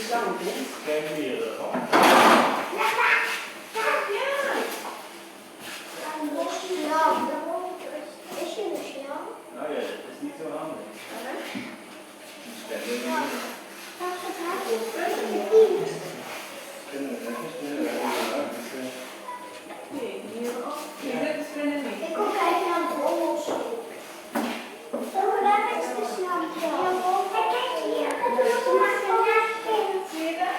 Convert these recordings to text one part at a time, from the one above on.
interessant, hè? Geen meer ervan. Nou ja, dat is niet zo handig. Ik kom kijken naar het onderzoek. Oh, daar is de snapje. Kijk hier. Zie je dat?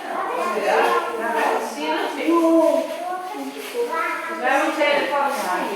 Ja, zie je dat? Dus wij moeten even vasthouden.